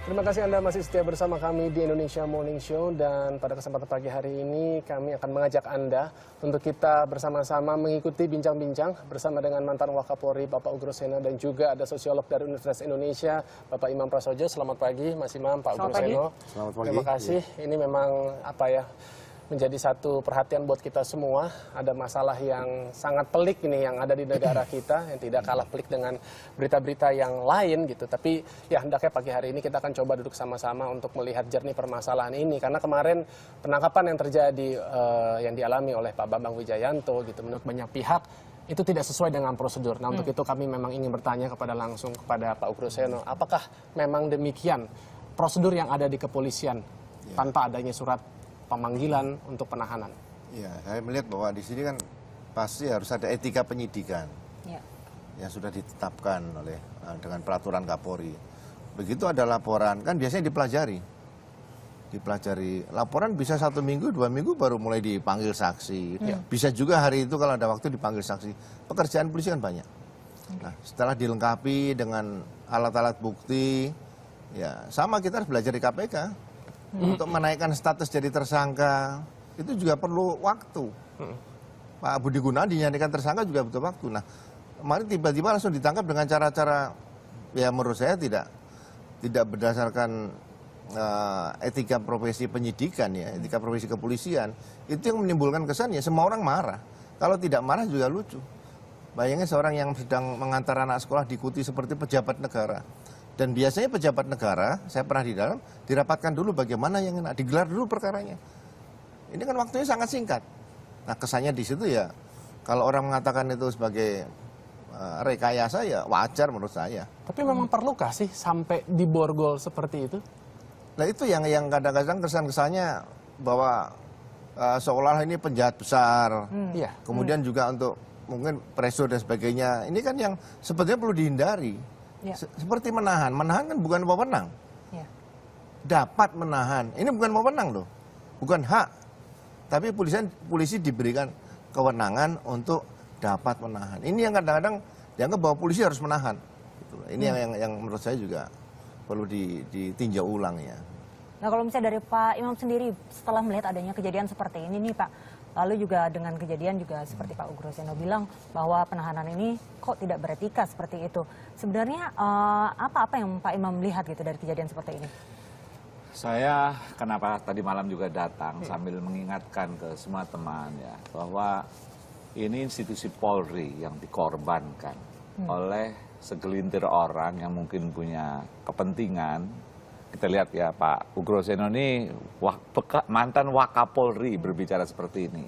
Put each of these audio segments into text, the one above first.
Terima kasih Anda masih setia bersama kami di Indonesia Morning Show, dan pada kesempatan pagi hari ini kami akan mengajak Anda untuk kita bersama-sama mengikuti bincang-bincang bersama dengan mantan Wakapolri Bapak Ugroseno, dan juga ada sosiolog dari Universitas Indonesia Bapak Imam Prasojo. Selamat pagi Mas Imam, Pak Ugroseno. Selamat pagi. Terima kasih. Ini memang menjadi satu perhatian buat kita semua. Ada masalah yang sangat pelik ini yang ada di negara kita, yang tidak kalah pelik dengan berita-berita yang lain gitu. Tapi ya hendaknya pagi hari ini kita akan coba duduk sama-sama untuk melihat jernih permasalahan ini. Karena kemarin penangkapan yang terjadi yang dialami oleh Pak Bambang Wijayanto gitu, menurut banyak pihak itu tidak sesuai dengan prosedur. Nah, untuk itu kami memang ingin bertanya langsung kepada Pak Ugroseno, apakah memang demikian prosedur yang ada di kepolisian tanpa adanya surat pemanggilan untuk penahanan? Ya, saya melihat bahwa di sini kan pasti harus ada etika penyidikan yang sudah ditetapkan oleh dengan peraturan Kapolri. Begitu ada laporan, kan biasanya dipelajari laporan bisa 1 minggu, 2 minggu baru mulai dipanggil saksi. Bisa juga hari itu kalau ada waktu dipanggil saksi. Pekerjaan polisi kan banyak. Nah, setelah dilengkapi dengan alat-alat bukti, ya sama kita harus belajar di KPK. Untuk menaikkan status jadi tersangka itu juga perlu waktu. Pak Budi Gunawan dinyatakan tersangka juga butuh waktu. Nah, kemarin tiba-tiba langsung ditangkap dengan cara-cara ya menurut saya tidak berdasarkan etika profesi penyidikan, ya etika profesi kepolisian. Itu yang menimbulkan kesan ya semua orang marah. Kalau tidak marah juga lucu. Bayangin seorang yang sedang mengantar anak sekolah diikuti seperti pejabat negara. Dan biasanya pejabat negara, saya pernah di dalam, dirapatkan dulu bagaimana yang enak, digelar dulu perkaranya. Ini kan waktunya sangat singkat. Nah, kesannya di situ ya, kalau orang mengatakan itu sebagai rekayasa ya wajar menurut saya. Tapi memang perlukah sih sampai diborgol seperti itu? Nah, itu yang kadang-kadang kesan-kesannya bahwa seolah ini penjahat besar. Kemudian juga untuk mungkin pressure dan sebagainya. Ini kan yang sebetulnya perlu dihindari. Seperti menahan kan bukan wewenang. Dapat menahan, ini bukan wewenang loh, bukan hak. Tapi polisi diberikan kewenangan untuk dapat menahan. Ini yang kadang-kadang dianggap bahwa polisi harus menahan. Ini yang menurut saya juga perlu ditinjau ulang ya. Nah, kalau misalnya dari Pak Imam sendiri setelah melihat adanya kejadian seperti ini nih Pak, lalu juga dengan kejadian juga seperti Pak Ugroseno bilang bahwa penahanan ini kok tidak beretika seperti itu. Sebenarnya apa yang Pak Imam lihat gitu dari kejadian seperti ini? Saya kenapa tadi malam juga datang sambil mengingatkan ke semua teman ya bahwa ini institusi Polri yang dikorbankan oleh segelintir orang yang mungkin punya kepentingan. Kita lihat ya Pak Ugroseno ini mantan Wakapolri berbicara seperti ini.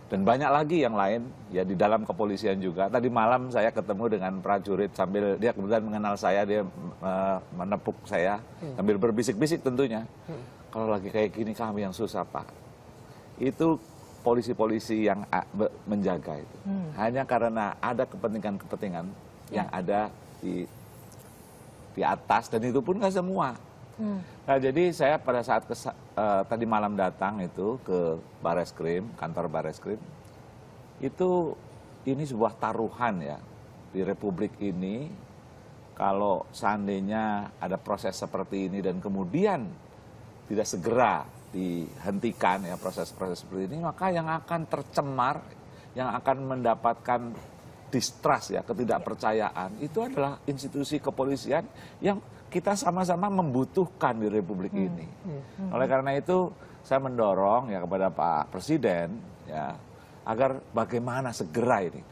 Dan banyak lagi yang lain ya di dalam kepolisian juga. Tadi malam saya ketemu dengan prajurit sambil dia kebetulan mengenal saya, dia menepuk saya sambil berbisik-bisik tentunya. Kalau lagi kayak gini kami yang susah Pak. Itu polisi-polisi yang menjaga itu. Hanya karena ada kepentingan-kepentingan yang ada di atas, dan itu pun nggak semua. Nah, jadi saya pada saat tadi malam datang itu ke Bareskrim, kantor Bareskrim, itu ini sebuah taruhan ya di Republik ini. Kalau seandainya ada proses seperti ini dan kemudian tidak segera dihentikan ya proses-proses seperti ini, maka yang akan tercemar, yang akan mendapatkan distrust ya, ketidakpercayaan, itu adalah institusi kepolisian yang kita sama-sama membutuhkan di Republik ini. Oleh karena itu saya mendorong ya kepada Pak Presiden ya agar bagaimana segera ini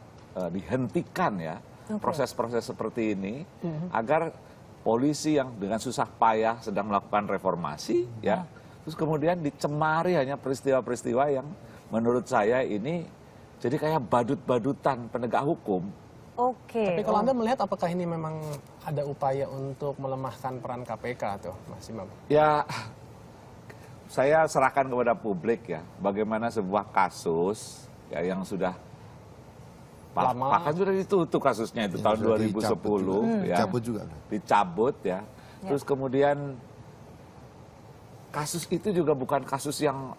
dihentikan ya proses-proses seperti ini agar polisi yang dengan susah payah sedang melakukan reformasi ya terus kemudian dicemari hanya peristiwa-peristiwa yang menurut saya ini jadi kayak badut-badutan penegak hukum. Tapi kalau Anda melihat apakah ini memang ada upaya untuk melemahkan peran KPK tuh, Mas Imam? Ya, saya serahkan kepada publik ya, bagaimana sebuah kasus ya yang sudah bahkan sudah ditutup kasusnya itu ya, tahun 2010 ya, dicabut ya. Terus kemudian kasus itu juga bukan kasus yang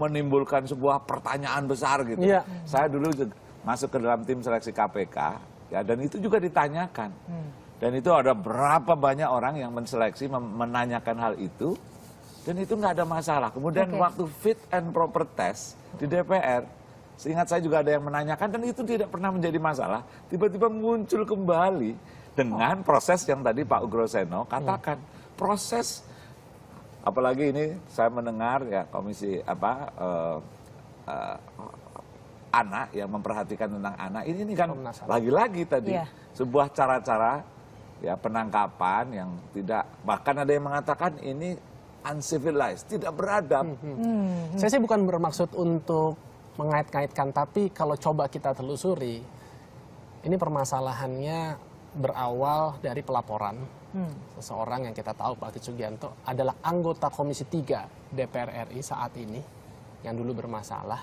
menimbulkan sebuah pertanyaan besar gitu. Saya dulu masuk ke dalam tim seleksi KPK ya, dan itu juga ditanyakan Dan itu ada berapa banyak orang yang menseleksi, menanyakan hal itu, dan itu nggak ada masalah. Kemudian waktu fit and proper test di DPR, seingat saya juga ada yang menanyakan, dan itu tidak pernah menjadi masalah. Tiba-tiba muncul kembali dengan proses yang tadi Pak Ugroseno katakan. Proses, apalagi ini saya mendengar ya komisi anak yang memperhatikan tentang anak, ini kan lagi-lagi tadi sebuah cara-cara ya penangkapan yang tidak, bahkan ada yang mengatakan ini uncivilized, tidak beradab. Saya sih bukan bermaksud untuk mengait-ngaitkan, tapi kalau coba kita telusuri, ini permasalahannya berawal dari pelaporan seseorang yang kita tahu Pak Akid Sugianto adalah anggota Komisi 3 DPR RI saat ini yang dulu bermasalah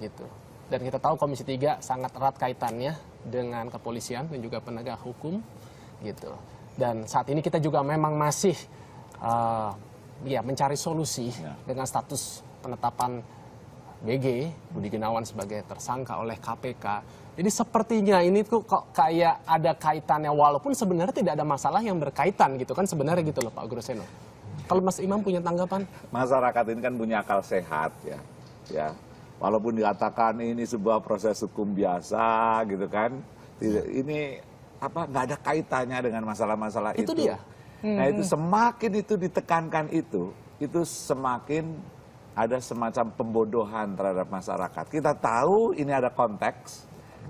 gitu. Dan kita tahu Komisi 3 sangat erat kaitannya dengan kepolisian dan juga penegak hukum gitu. Dan saat ini kita juga memang masih mencari solusi dengan status penetapan BG Budi Gunawan sebagai tersangka oleh KPK. Jadi sepertinya ini tuh kok kayak ada kaitannya, walaupun sebenarnya tidak ada masalah yang berkaitan gitu kan sebenarnya gitu loh Pak Ugroseno. Kalau Mas Imam punya tanggapan? Masyarakat ini kan punya akal sehat ya. Walaupun dikatakan ini sebuah proses hukum biasa gitu kan, ini nggak ada kaitannya dengan masalah-masalah itu. Itu dia. Nah itu semakin itu ditekankan itu semakin ada semacam pembodohan terhadap masyarakat. Kita tahu ini ada konteks,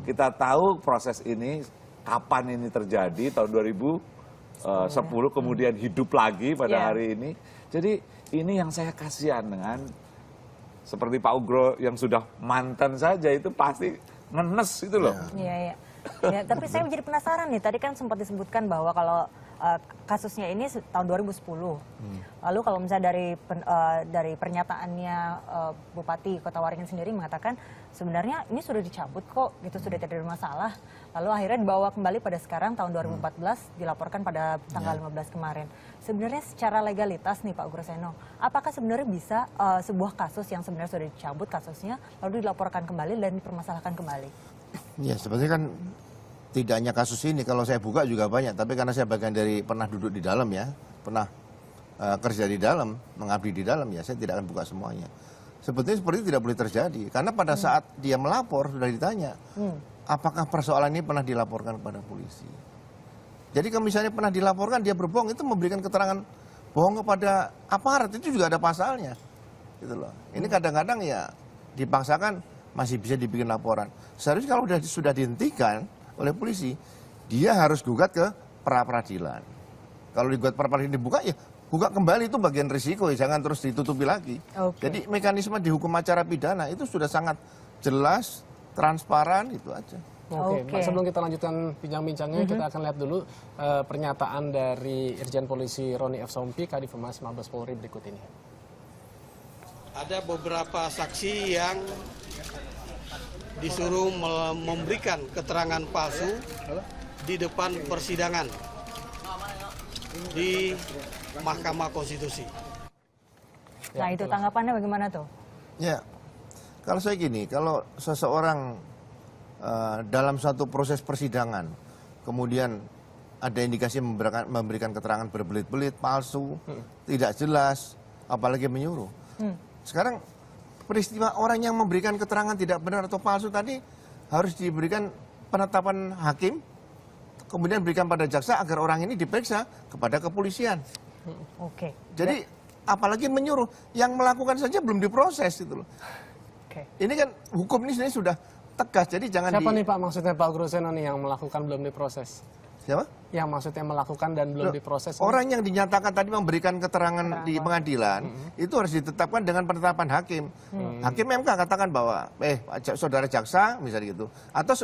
kita tahu proses ini kapan ini terjadi, tahun 2010 kemudian hidup lagi pada hari ini. Jadi ini yang saya kasihan dengan seperti Pak Ugro yang sudah mantan saja itu pasti ngenes itu loh. Iya. Ya, tapi saya menjadi penasaran nih, tadi kan sempat disebutkan bahwa kalau kasusnya ini tahun 2010. Lalu kalau misalnya dari pernyataannya Bupati Kota Waringin sendiri mengatakan sebenarnya ini sudah dicabut kok, gitu, sudah tidak ada masalah. Lalu akhirnya dibawa kembali pada sekarang tahun 2014 dilaporkan pada tanggal 15 kemarin. Sebenarnya secara legalitas nih Pak Ugroseno, apakah sebenarnya bisa sebuah kasus yang sebenarnya sudah dicabut kasusnya lalu dilaporkan kembali dan dipermasalahkan kembali? Ya sebenarnya kan tidak hanya kasus ini, kalau saya buka juga banyak, tapi karena saya bagian dari pernah duduk di dalam ya, pernah kerja di dalam, mengabdi di dalam ya, saya tidak akan buka semuanya. Sebetulnya seperti itu tidak boleh terjadi, karena pada saat dia melapor sudah ditanya, apakah persoalan ini pernah dilaporkan kepada polisi. Jadi kalau misalnya pernah dilaporkan dia berbohong, itu memberikan keterangan bohong kepada aparat, itu juga ada pasalnya. Gitu loh. Ini kadang-kadang ya dipaksakan masih bisa dibikin laporan. Seharusnya kalau sudah dihentikan oleh polisi, dia harus gugat ke pra-peradilan. Kalau digugat pra-peradilan dibuka, ya buka kembali, itu bagian risiko, ya jangan terus ditutupi lagi. Jadi mekanisme di hukum acara pidana itu sudah sangat jelas, transparan, itu aja. Oke. Sebelum kita lanjutkan bincang-bincangnya, kita akan lihat dulu pernyataan dari Irjen Polisi Roni F. Sompi, Kadif Humas Mabes Polri berikut ini. Ada beberapa saksi yang disuruh memberikan keterangan palsu di depan persidangan di Mahkamah Konstitusi. Nah itu tanggapannya bagaimana tuh? Ya, kalau saya gini, kalau seseorang dalam satu proses persidangan, kemudian ada indikasi memberikan keterangan berbelit-belit, palsu, tidak jelas, apalagi menyuruh. Sekarang peristiwa orang yang memberikan keterangan tidak benar atau palsu tadi harus diberikan penetapan hakim, kemudian berikan pada jaksa agar orang ini diperiksa kepada kepolisian. Jadi apalagi menyuruh, yang melakukan saja belum diproses itu loh. Ini kan hukum ini sebenarnya sudah tegas, jadi jangan. Siapa nih Pak maksudnya Pak Ugroseno nih yang melakukan belum diproses? Siapa? Yang maksudnya melakukan dan belum diproses. Orang yang dinyatakan tadi memberikan keterangan di pengadilan itu harus ditetapkan dengan penetapan hakim. Hakim MK katakan bahwa saudara jaksa misalnya gitu. Atau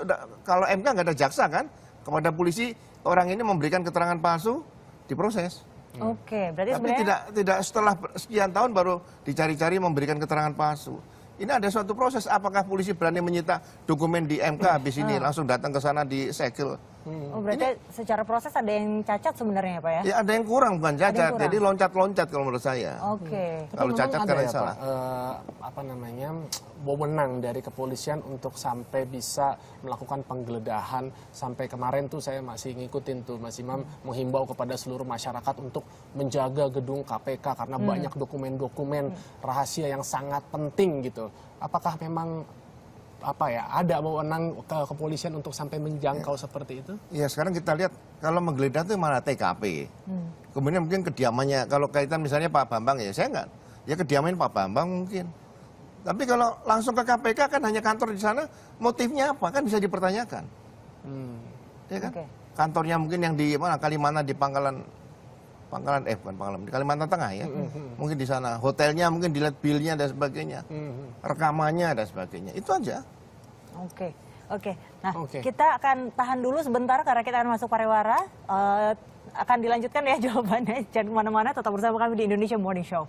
kalau MK nggak ada jaksa kan, kepada polisi orang ini memberikan keterangan palsu, diproses. Berarti tapi tidak setelah sekian tahun baru dicari-cari memberikan keterangan palsu. Ini ada suatu proses, apakah polisi berani menyita dokumen di MK habis ini langsung datang ke sana disegel. Oh, berarti secara proses ada yang cacat sebenarnya Pak ya? Ya ada yang kurang bukan cacat, kurang. jadi loncat-loncat kalau menurut saya. Oke. Tapi Kalau memang cacat ada karena ya, salah. Pak, apa namanya, wewenang dari kepolisian untuk sampai bisa melakukan penggeledahan. Sampai kemarin tuh saya masih ngikutin tuh Mas Imam menghimbau kepada seluruh masyarakat untuk menjaga gedung KPK karena banyak dokumen-dokumen rahasia yang sangat penting gitu. Apakah memang ada wewenang kepolisian untuk sampai menjangkau seperti itu? Ya sekarang kita lihat kalau menggeledah itu mana TKP. Kemudian mungkin kediamannya, kalau kaitan misalnya Pak Bambang ya saya enggak. Ya kediaman Pak Bambang mungkin. Tapi kalau langsung ke KPK kan hanya kantor di sana, motifnya apa kan bisa dipertanyakan. Ya kan? Oke. Kantornya mungkin yang di mana Kalimantan di bukan Pangkalan, di Kalimantan Tengah ya. Mungkin di sana. Hotelnya mungkin dilihat bilnya dan sebagainya. Rekamannya dan sebagainya. Itu aja. Oke. Nah, Oke. kita akan tahan dulu sebentar karena kita akan masuk pariwara. Akan dilanjutkan ya jawabannya. Jangan kemana-mana, tetap bersama kami di Indonesia Morning Show.